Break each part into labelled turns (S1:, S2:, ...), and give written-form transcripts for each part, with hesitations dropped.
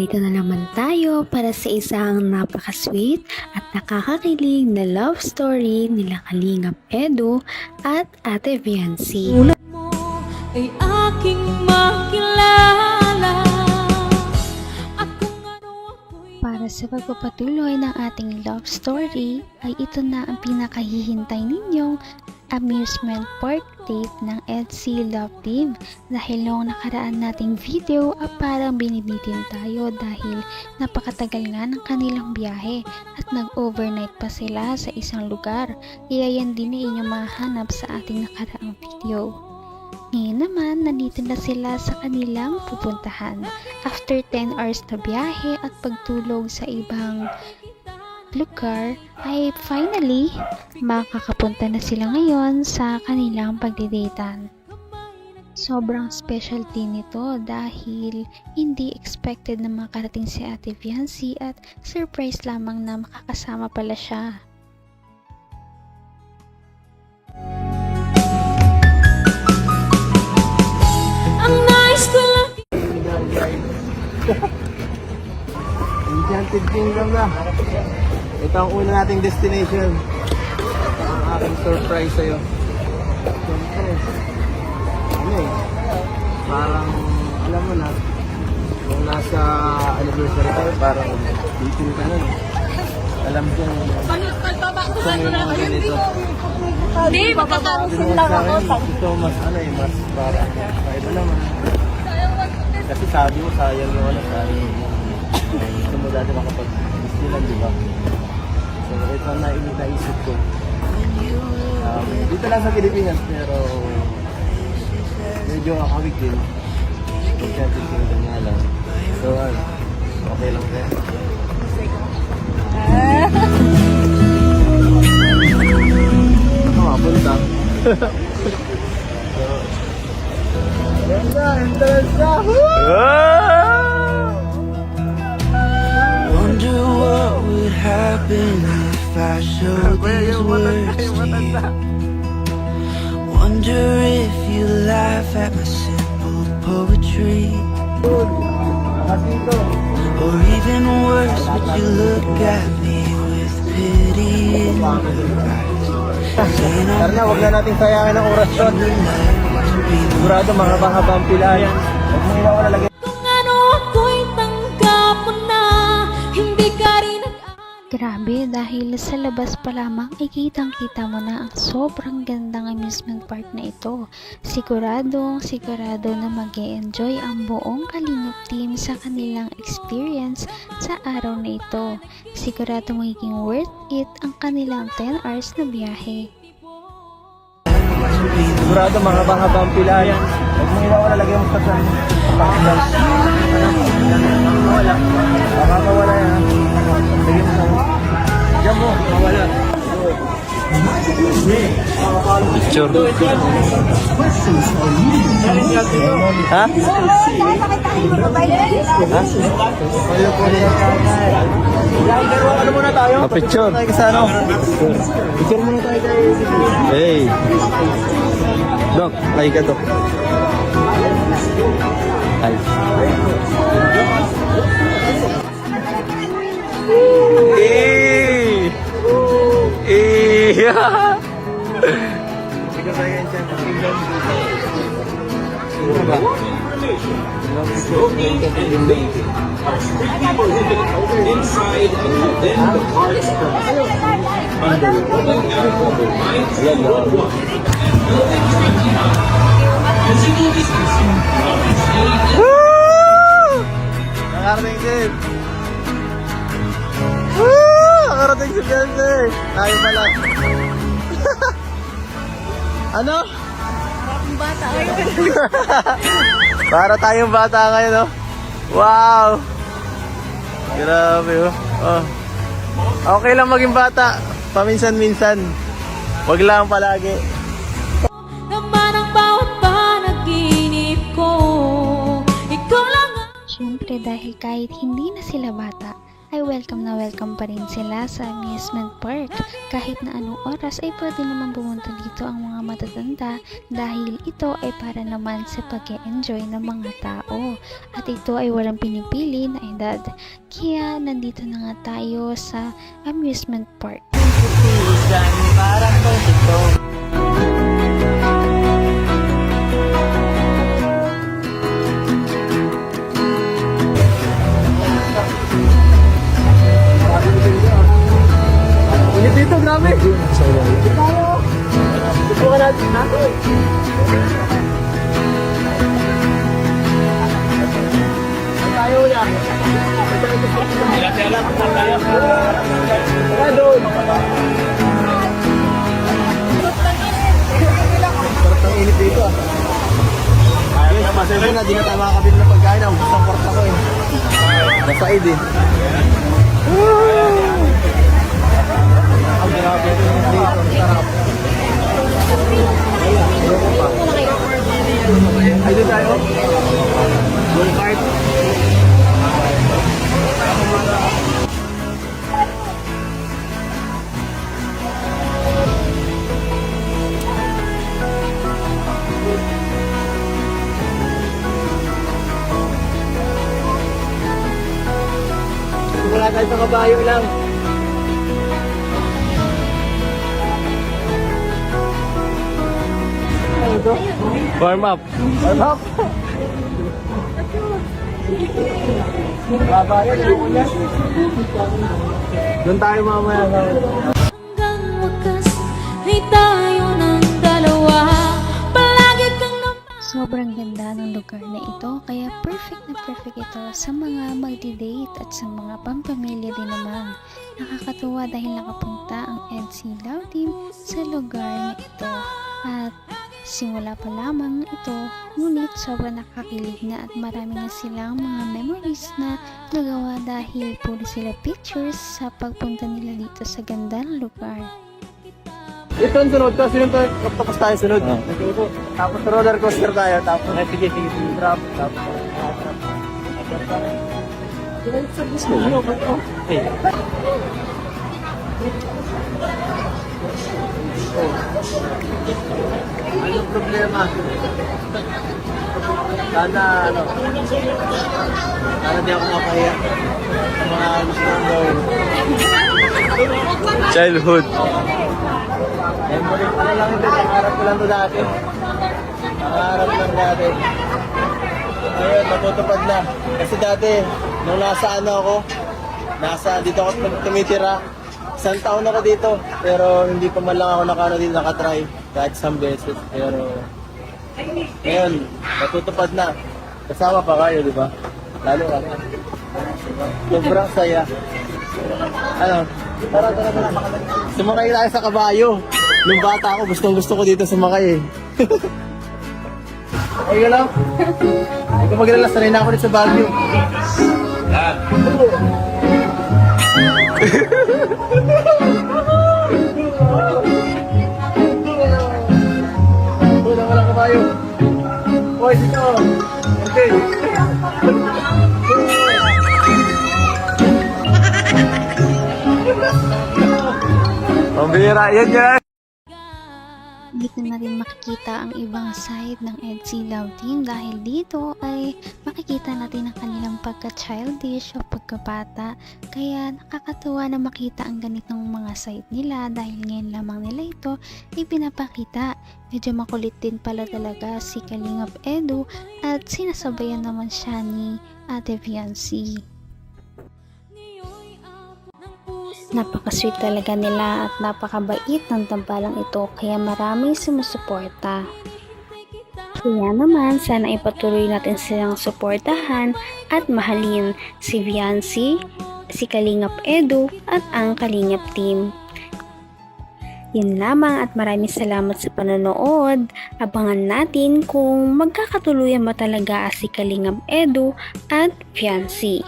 S1: Narito na naman tayo para sa isang napaka-sweet at nakakakilig na love story nila Kalingap Edu at Ate Viancy.
S2: Mo ay aking makilala at kung ako'y
S3: Para sa pagpapatuloy ng ating love story ay ito na ang pinakahihintay ninyong amusement park date ng EDSI Love Team. Dahil noong nakaraan nating video ay parang binibitin tayo dahil napakatagal nga ng kanilang biyahe at nag-overnight pa sila sa isang lugar. Kaya yan din na inyong mahanap sa ating nakaraang video. Ngayon naman, nandito na sila sa kanilang pupuntahan. After 10 hours na biyahe at pagtulog sa ibang lugar, ay finally, makakapunta na sila ngayon sa kanilang pagdidatean. Sobrang specialty nito dahil hindi expected na makarating si Ate Viancy at surprise lamang na makakasama pala siya.
S2: ang nice ko lang.
S4: Enchanted Kingdom na. Ito ang una nating destination. Ito ang aking surprise sa'yo. Siyempre, parang, alam mo na, kung nasa anniversary tayo, parang dating ka na. Alam kong gusto mo yung mga ganito.
S2: Hindi, magkakaroon lang ako.
S4: Ito mas mas parang, ito naman. Kasi sabi mo, sayang yung sayang yung gusto mo dati makapag-Disneyland, di ba? So, ito ang naisip ko. Dito lang sa Pilipinas, pero medyo akawik din. Enchanted Kingdom nga lang. So, okay lang din. Ito mapunta. Ganda! Entrance na!
S5: Wonder what would happen if I showed these words to you. Wonder if you laugh at my simple poetry. Or even worse, would you look at me with pity in your eyes? Saying I'm
S4: Karna, huwag na natin sayangin ang oras doon. Sigurado mahaba-haba ang pilayan. Huwag mo iwawan lagay.
S2: Kung ano ako'y tanggap mo na, hindi ka rin
S3: Grabe, dahil sa labas pa lamang ay kitang-kita mo na ang sobrang gandang amusement park na ito. Sigurado na mag-e-enjoy ang buong Kalingap team sa kanilang experience sa araw na ito. Sigurado magiging worth it ang kanilang 10 hours na biyahe.
S4: Sigurado mahaba-haba ang pilayan. Huwag mo iwawan lagay mo sa saan. Mawala. Baka mawala yan. Lagay mo sa diyan mo, mawala. Picture. Ha? Ano muna tayo? Picture. Picture muna tayo kayo. Hey. Dok, lagi ka Dok. Hi. Eh. Eh. Ikaw tayo yan siya. Siguro ba? Nakarating din. Nakarating si Beyonce. Tayo pala. Ano?
S2: bata ngayon.
S4: Para tayong bata ngayon, no? Wow! Grabe, oh. Oh. Okay lang maging bata. Paminsan-minsan. Wag lang palagi.
S2: Naman ang bawat panaginip ko. Ikaw lang ang
S3: Siyempre dahil kahit hindi na sila bata, ay welcome na welcome pa rin sila sa amusement park. Kahit na anong oras ay pwede naman pumunta dito ang mga matatanda dahil ito ay para naman sa pag-enjoy ng mga tao. At ito ay walang pinipili na edad. Kaya nandito na nga tayo sa amusement park.
S4: Diyan, parang ito. Init dito, grabe. Subukan natin nato. Tayo na. Tara doon. Parang init dito ah. Ayun, masaya na, di na tayo makakabili ng pagkain. Ang gustong kwarta ko eh. Nasaid eh. Ang grabe ito yung dito. Ang sarap. Ayoko pa. Ay, doon tayo. Gold card. Wala tayo sa kabayo lang. Warm up. Warm up. Kabayo na una. Doon tayo mamaya.
S2: Hanggang wakas ay tayo ng dalawa. Palagi kang
S3: Sobrang ganda ng lugar na ito kaya perfect na perfect ito sa mga magdi-date at sa mga pampamilya din naman. Nakakatuwa dahil nakapunta ang EDC Love Team sa lugar na ito at simula pa lamang ito, ngunit sobrang nakakilig na at marami na silang mga memories na nagawa dahil puro sila pictures sa pagpunta nila dito sa ganda ng lugar.
S4: Ito ang sunod ko. Sinunod tayo. Tapos tayo sunod. Tapos roller coaster tayo. Tapos sige. Drop. Tapos anong problema? Sana di ako mapahiya sa mga gusto kong gawin. Childhood. Memory pa lang ito. Pangarap ko lang ito dati. Pangarap lang dati. Ngayon, natutupad na. Kasi dati, nung nasa dito ako tumitira. Isang taon ako dito. Pero hindi pa man lang ako nakatry. Kahit isang beses. Pero ngayon, natutupad na. Kasama pa kayo, di ba? Lalo kami. Sobrang saya. Tara. Sumakay tayo sa kabayo. Nung bata ako, gusto ko dito sumakay eh. Ay, galaw. Hindi ko maglala, sanay na ako dito sa Baguio. Wala kabayo. Hoy, dito. Okay. Pambira, yan yan.
S3: Dito na rin makikita ang ibang side ng EDC Love Team dahil dito ay makikita natin ang kanilang pagka-childish o pagkabata. Kaya nakakatuwa na makita ang ganitong mga side nila dahil ngayon lamang nila ito ipinapakita. Medyo makulit din pala talaga si Kalingap Edu at sinasabayan naman siya ni Ate Fiancee. Napaka-sweet talaga nila at napakabait ng tambalang ito kaya maraming sumusuporta. Kaya naman sana ipatuloy natin silang suportahan at mahalin si Fiancee, si Kalingap Edu at ang Kalingap Team. Yun lamang at maraming salamat sa panonood. Abangan natin kung magkakatuluyan ba talaga si Kalingap Edu at Fiancee.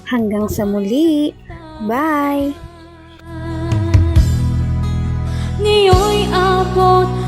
S3: Hanggang sa muli! Bye!
S2: ngayon'y abot